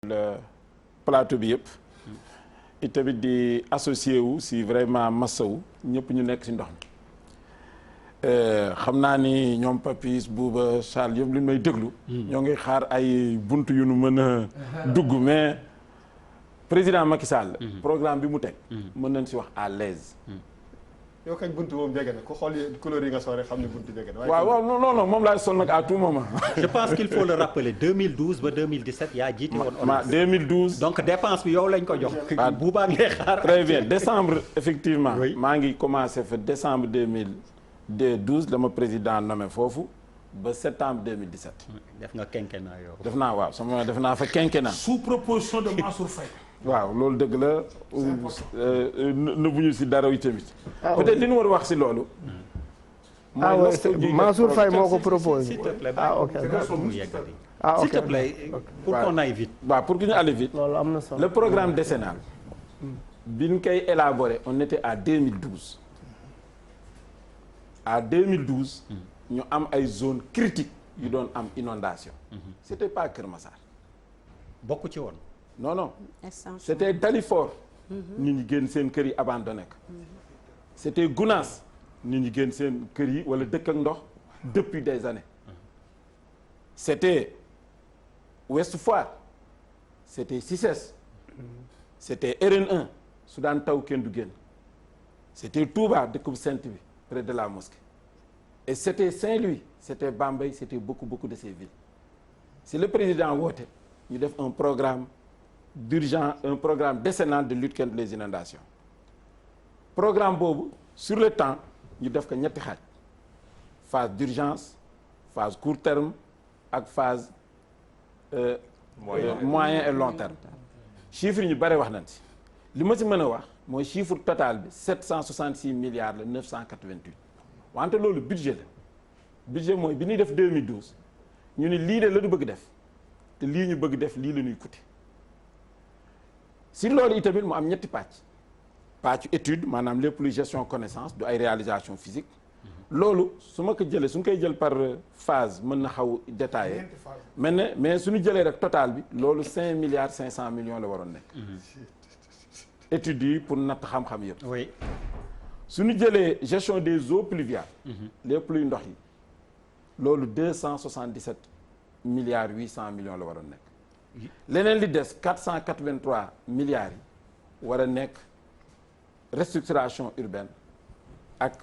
le plateau bi yëpp it tamit di associé wu si vraiment massawu ñëpp ñu nekk si ndox mi xam naa ni ñoom Papis Bouba Charles yëpp li may déglu ñoo ngi xaar ay bunt yu nu mën a dugg mais président Macky Sall programme bi mu teg mën nañ si wax à l'aise yow kañ buntu moom jege na ku xool couleur yi nga soo rek xam ne buntu jege na. waaw non moom laay sol nag à tout moment. je pense qu'il faut le rappeler 2012 ba 2017 yaa jiite woon. 2012. donc dépense bi yow lañ ko jox. bu baax ngay xaar. très bien décembre effectivement. oui maa ngi commencé fa décembre 2012 la ma président nommé foofu ba septembre 2017. def nga quinquennat yow. def naa fa quinquennat. sous proposition de Mansour Faye. waaw loolu dëgg la nëbbuñu si dara yi tamit. peut-être li ñu war a wax si loolu. Mansour Faye moo ko proposé. s'il te plaît ok s'il te plaît pour qu'on aille vite. waaw pour que ñu aille vite. loolu am na solo. le programme décennal. bi ñu koy élaboré on était à 2012. à 2012. ñu am ay zones critiques yu doon am inondation c'était pas Kër Massar. bokk ci woon. non c'était Dalifort. nit ñi génn seen kër yi abandonné ko. c'était Gounass nit ñi génn seen kër yi wala dëkk ak ndox depuis des années. c'était Ouest Foire. c'était Cissesse. c'était RN1 su daan taw kenn du génn. c'était Touba dëkk bu Sainte bi près de la mosquée. et c'était Saint-Louis c'était Bambey c'était beaucoup de ces villes. si le président woote ñu def un programme un programme décennal de lutte contre les inondations. programme boobu sur le temps ñu def ko ñetti xaaj phase d'urgence phase court terme ak phase moyen et long terme. chiffres yi ñu bare wax nañ si li ma si mën a wax mooy chiffre total bi 766 milliards la 988 wante loolu budget la budget mooy bi ñuy def 2012 ñu ni lii de la ñu bëgg def te lii ñu bëgg def lii la ñuy coûter. si loolu itamit mu am ñetti pàcc étude maanaam lépp luy gestion connaissance du ay réalisation physique loolu su ma ko jëlee suñu koy jël par phase mën na xaw détaillé mais suñu jëlee rek total bi loolu 5 milliards 500 millions la waroon nekk études yi pour natt xam-xam yëpp oui suñu jëlee gestion des eaux pluviales lépp luy ndox yi loolu 277 milliards 800 millions la waroon nekk leneen li des 483 milliards yi war a nekk restructuration urbaine ak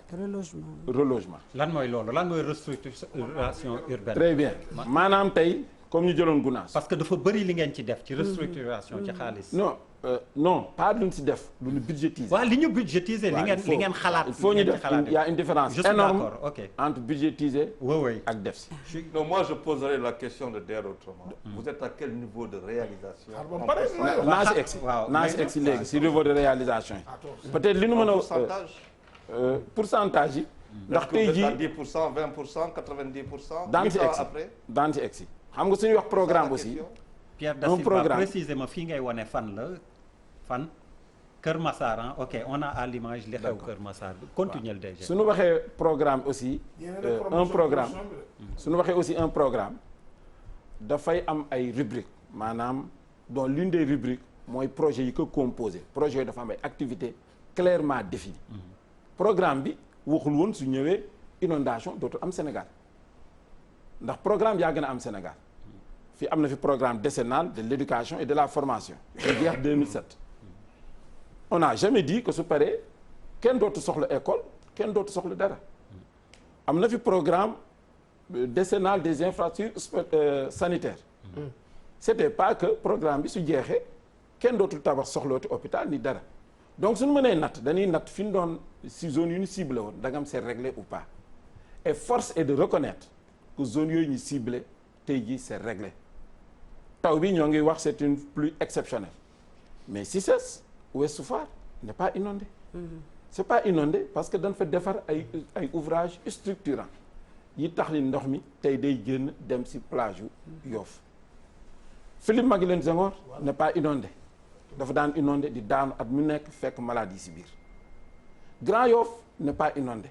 relogement. lan mooy loolu lan mooy restructuration urbaine. très bien maanaam tey comme ñu jëloon Gounass. parce que dafa bëri li ngeen ci def ci restructuration ci xaalis. non pas lu ñu si def lu ñu budgétiser. waaw li ñu budgétiser li ngeen xalaat. il faut ñu def il y a une différence énorme entre budgétiser. oui ak def si. non moi je poserai la question de Der autrement. vous êtes à quel niveau de réalisation. naa si egsi naa si egsi léegi si niveau de réalisation yi. peut-être li nu mën a pourcentage yi. ndax tey jii 10% 20% 90%. daan si egsi xam nga suñuy wax programme aussi. Pierre Da Silva précisément fii ngay wane fan Kër Massar ok on a à l'image li xew Kër Massar continuer déjà. suñu waxee programme aussi suñu waxee aussi un programme dafay am ay rubriques maanaam dont l'une des rubriques mooy projet yi ko composé projet yi dafa am ay activités clairement définies. programme bi waxul woon su ñëwee inondation dootul am Sénégal ndax programme yaa gën a am Sénégal fii am na fi programme décennal de l'éducation et de la formation di jeex 2007 on n'a jamais dit que su paree kenn dootu soxla école kenn dootu soxla dara am na fi programme décennal des infrastructures sanitaires c'était pas que programme bi su jeexee kenn dootul tabax soxlooti hôpital ni dara donc suñu mënee natt dañuy natt fi ñu doon si zone yu ñu ciblé woon da nga am c'est réglé ou pas et force est de reconnaître que zone yooyu ñu ciblé tey jii c'est réglé taw bi ñoo ngi wax c'est une pluie exceptionnelle mais Cissesse Ouest Foire n'est pas inondé c'est pas inondé parce que dañ fa defar ay ouvrages structurants yi tax li ndox mi tey day génn dem si plage yu Yoff Philippe Maguilène Senghor n'est pas inondé dafa daan inondé di daanu at mu nekk fekk maladie si biir Grand Yoff n'est pas inondé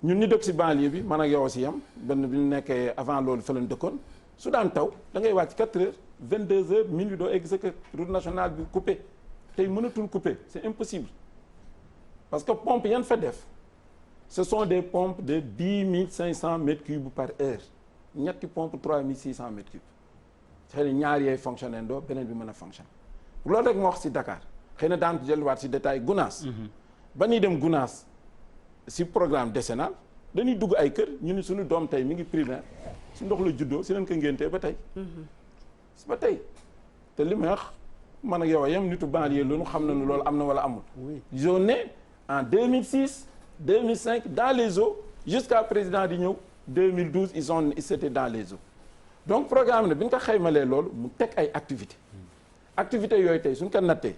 ñun ñu dëkk si banlieue bi man ak yow si yam benn bi ñu nekkee avant loolu fa lañ dëkkoon su daan taw da ngay wàcc 4 heures 22h minuit doo egg sa kër route nationale bi coupé tey mënatul coupé c'est impossible parce que pompe yan fa def ce sont des pompes de 10 500 mètres cubes par heure ñetti pompe 3600 mètres cubes xëy na ñaar yooyu fonctionné ndoo beneen bi mën a fonctionné loolu rek moo wax si Dakar xëy na daan jëlwaat si détail Gounass ba ñuy dem Gounass si programme décennal dañuy dugg ay kër ñu ni suñu doom tey mi ngi primaire si ndox la juddoo si leen ko ngéntee ba tey ba tey te li may wax man ak yow a yem nitu banlieue loolu xam nañu loolu am na wala amul ils sont nés en 2006 2005 dans les eaux jusqu'à président di ñëw 2012 ils étaient dans les eaux donc programme ne bi ñu ko xaymalee loolu mu teg ay activités yooyu tey suñ ko nattee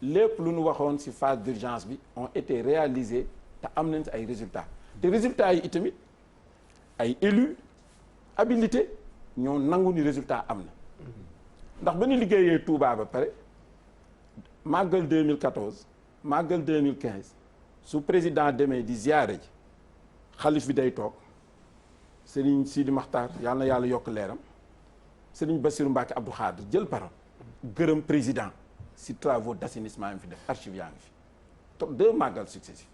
lépp lu ñu waxoon ci phase d'urgence bi ont été réalisés te am nañ ci ay résultats te résultats yi itamit ay élus habilités ñoo nangu ni résultat am na ndax ba ñu liggéeyee Touba ba pare màggal 2014 màggal 2015 su président demee di ziyaare ji xalif bi day toog Serigne Sidi Makhtar yal na yàlla yokk leeram Serigne Bassirou Mbacké Abdou Khadre jël parole gërëm président si travaux d'assainissement yi fi def archive yaa ngi fi 2 màggal successifs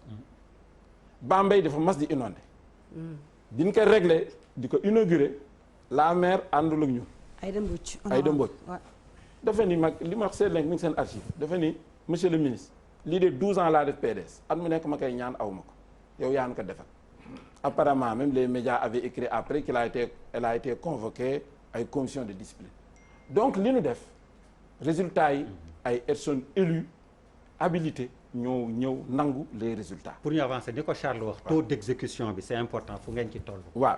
Bambey dafa mas di inondé biñ ko réglé di ko inauguré la maire àndul ak ñun Aïda Mbodj dafa ni mag li ma wax seet mi ngi seen archive dafa ni monsieur le ministre lii de 12 ans laa def PDS at mu nekk ma koy ñaan aw ma ko yow yaa nu ko defal apparemment même les médias avaient écrit après elle a été convoquée ay commission de discipline donc li nu def résultats yi ay personnes élues habilitées ñoo ñëw nangu les résultats. pour ñu avancer ni ko Charles wax taux d'exécution bi c'est important fu ngeen ci toll. waaw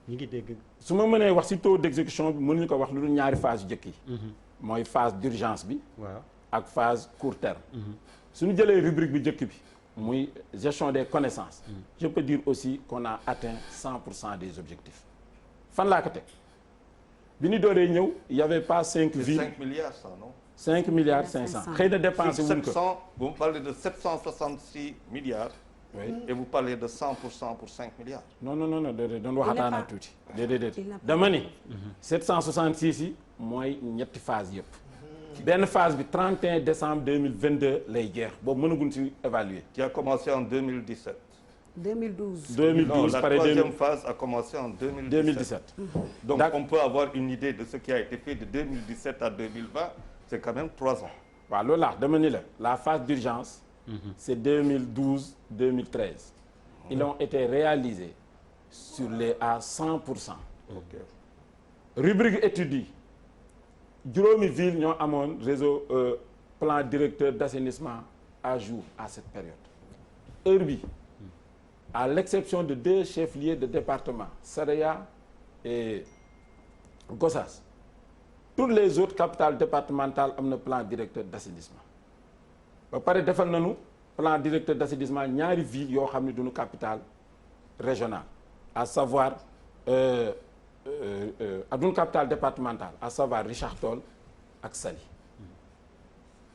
ñu ngi dégg. su ma mënee wax ci taux d'exécution bi mënuñu ko wax lu dul ñaari phase yu njëkk yi. mooy phase d'urgence bi. waaw ak phase court terme. suñu jëlee rubrique bi njëkk bi. muy gestion des connaissances. je peux dire aussi qu'on a atteint 100% des objectifs. fan laa ko teg bi ñu dooree ñëw y avait pas 5 villes 5 milliards ça non. 5 milliards 500 xëy na dépensé wuñ ko. Vous parlez de 766 milliards. oui et vous parlez de 100% pour 5 milliards. non déedéet doon waxataana tuuti. déedéet dama ni. 766 yi mooy ñetti phase yëpp. benn phase bi 31 décembre 2022 lay jeex boobu mënaguñ ci évaluer. qui a commencé en 2017. 2012. 2012 non, la pare troisième phase a commencé en 2017. Donc on peut avoir une idée de ce qui a été fait de 2017 à 2020, c'est quand même 3 ans. waaw loolu la dama ni la phase d'urgence c'est 2012 2013 ils ont été réalisés à 100%. Ok. rubrique études yi juróomi ville ñoo amoon réseau plan directeur d'assainissement à jour à cette période heure bi à l'exception de 2 chefs-lieux de département Saraya et Gossas toutes les autres capitales départementales am na plan directeur d'assainissement ba pare defal nañu plan directeur d'assainissement ñaari villes yoo xam ne duñu capitale régionale à savoir duñu capitale départementale à savoir Richard Toll ak Saly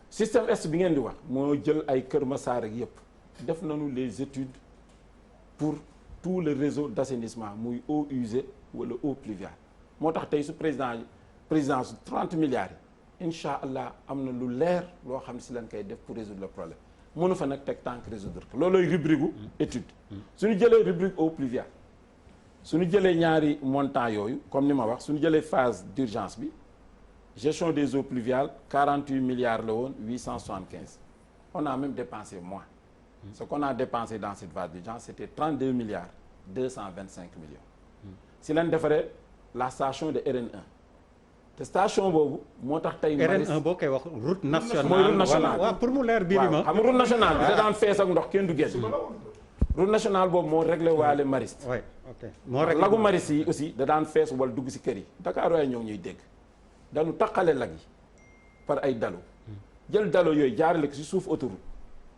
système est bi ngeen di wax moo jël ay Kër Massar ak yëpp def nañu les études pour tout le réseau d'assainissement muy eau usée wala eau pluviale moo tax tey su présidence 30 milliards yi incha allah am na lu leer loo xam ne si lañ koy def pour résoudre le problème mënu fa nag teg tant que résoudre ko loolooy rubrique gu étude suñu jëlee rubrique eau pluviale suñu jëlee ñaari montant yooyu comme ni ma wax suñu jëlee phase d'urgence bi gestion des eaux pluviales 48 milliards la woon 875 on a même dépensé moins ce qu'on a dépensé dans cette phase d'urgence c'était 32 milliards 225 millions si lañ defaree la station de RN1 te station boobu moo tax tey RN1 boo koy wax route nationale mooy route nationale waaw pour mu leer biir ma xam nga route nationale bi da daan fees ak ndox kenn du génn route nationale boobu moo réglé waale Mariste oui ok moo réglé lagu Mariste yi aussi da daan fees wala dugg si kër yi Dakar waaye ñoo ñuy dégg dañu taqale lag yi par ay dalo jël dalo yooyu jaarale ko si suuf autoroute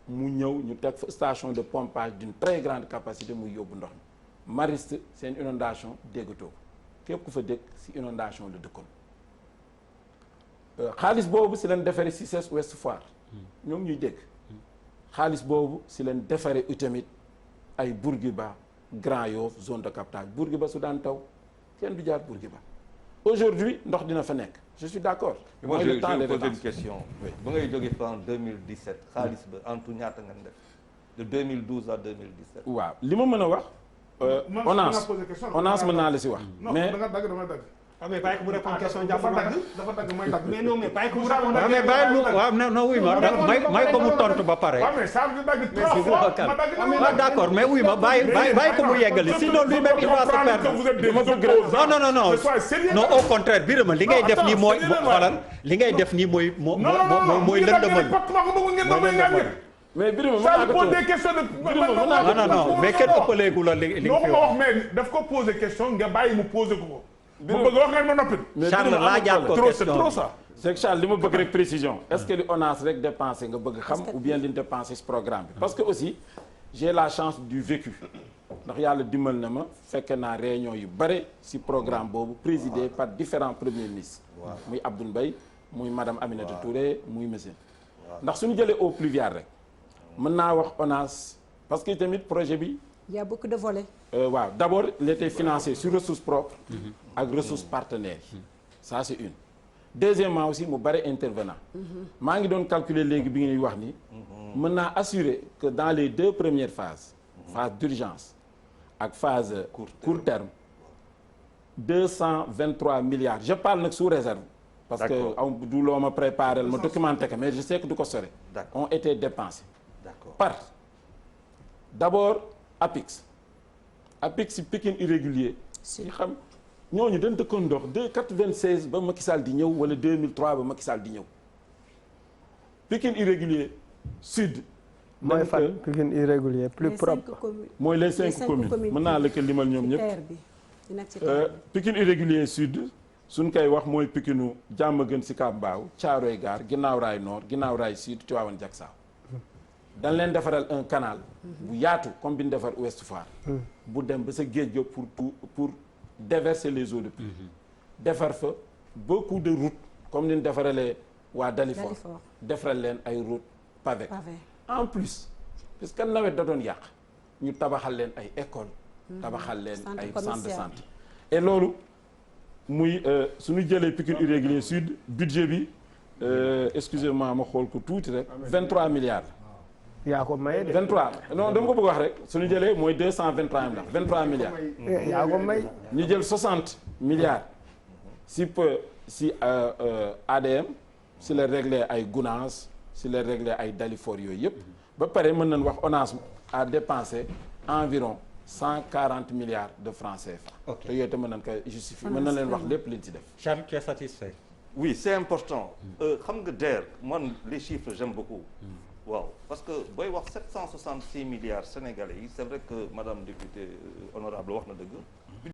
mu ñëw ñu teg fa station de pompage d'une très grande capacité muy yóbbu ndox mi Mariste seen inondation déggatoo ko képp ku fa dëkk si inondation la dëkkoon xaalis boobu si leen defaree CICES Ouest Foire ñoom ñuy dégg xaalis boobu si leen defaree itamit ay Bourguiba Grand Yoff zone de captage Bourguiba su daan taw kenn du jaar Bourguiba aujourd'hui ndox dina fa nekk je suis d'accord. Moi mooy je le temps vais de poser une question. ba ngay jógee fa en 2017 xaalis ba en tout ñaata ngeen def de 2012 à 2017. waaw li ma mën a wax. ONAS mën naa la si wax. mais da nga dagg damay dagg. ah mais bàyyi ko mu répondre question dafa jàpp dagg dafa dagg may dagg. mais non mais bàyyi ko mu répondre. waaw mais bàyyi lu waaw non wuy ma may ko mu tontu ba pare. waaw mais ça veut dagg 3 fois ma dagg waaw d'accord mais wuy ma bàyyi ko mu yeggali sinon lui-même il va se perdre. non au contraire Birama li ngay def nii mooy xoolal li ngay def nii mooy mooy lëndëmal. mais Birama ça pose des questions de. non mais kenn ëppaleegu la li nga fi wax. mais daf ko poser question nga bàyyi mu poser ko. bu bëgg wax ngeen ma noppi. Charles laajaat ko question c'est trop ça. c'est que Charles li ma bëgg rek précision est-ce que li ONAS rek dépensé nga bëgg xam ou bien li ñu dépensé ce programme bi parce que aussi j'ai la chance du vécu ndax yàlla dimbal na ma fekk naa réunion yu bare ci programme boobu présidé par différents premiers ministres muy Abdoul Mbaye muy madame Aminata Touré muy monsieur ndax suñu jëlee eaux pluviales rek mën naa wax ONAS parce que tamit projet bi il y a beaucoup de volets. waaw d'abord il était financé sur ressources propres ak ressources partenaires ça c'est une deuxièmement aussi mu bari intervenant maa ngi doon calculer léegi bi ngay wax ni mën naa assurer que dans les 2 premières phases phase d'urgence ak phase court terme 223 milliards je parle nag sous réserve parce que du loo ma préparé ma documenté que mais je sais que du ko sore ont été dépensés par d'abord APIX si Pikine irrégulier yi xam ñooñu dañ dëkkoon ndox de 96 ba Macky Sall di ñëw wala 2003 ba Macky Sall di ñëw Pikine irrégulier sud. mooy fan Pikine irrégulier plus propre. mooy les 5 communes mën naa la ko limal ñoom ñëpp. Pikine irrégulier sud suñ koy wax mooy Pikinu Diamaguène Sicap Mbao Thiaroye Gare Guinaw Rail Nord Guinaw Rail Sud Tivaouane Diacksao dañ leen defaral un canal bu yaatu comme bi ñu defar Ouest Foire bu dem ba sa géej ga pour déverser les eaux de pluie defar fa beaucoup de routes comme ni ñu defaralee waa Dalifort defaral leen ay routes pavées en plus puisque nawet da doon yàq ñu tabaxal leen ay écoles tabaxal leen ay centres de santé et loolu muy suñu jëlee Pikine irrégulier sud budget bi excusez-moi ma xool ko tuuti rek 23 milliards yaa ko maye de. 23 non dama ko bëgg wax rek suñu jëlee mooy 223 milliards 23 milliards. yaa ko may. ñu jël 60 milliards si ADM si la réglé ay Gounass si la réglé ay Dalifort yooyu yëpp ba pare mën nañ wax ONAS a dépensé environ 140 milliards de francs CFA. te yooyu te mën nañ ko justifier mën nañ leen wax lépp liñ ci def. Charles, tu es satisfait? Oui, c'est important. Xam nga DER man les chiffres j'aime beaucoup. waaw parce que booy wax 766 milliards sénégalais yi c'est vrai que madame députée honorable wax na dëgg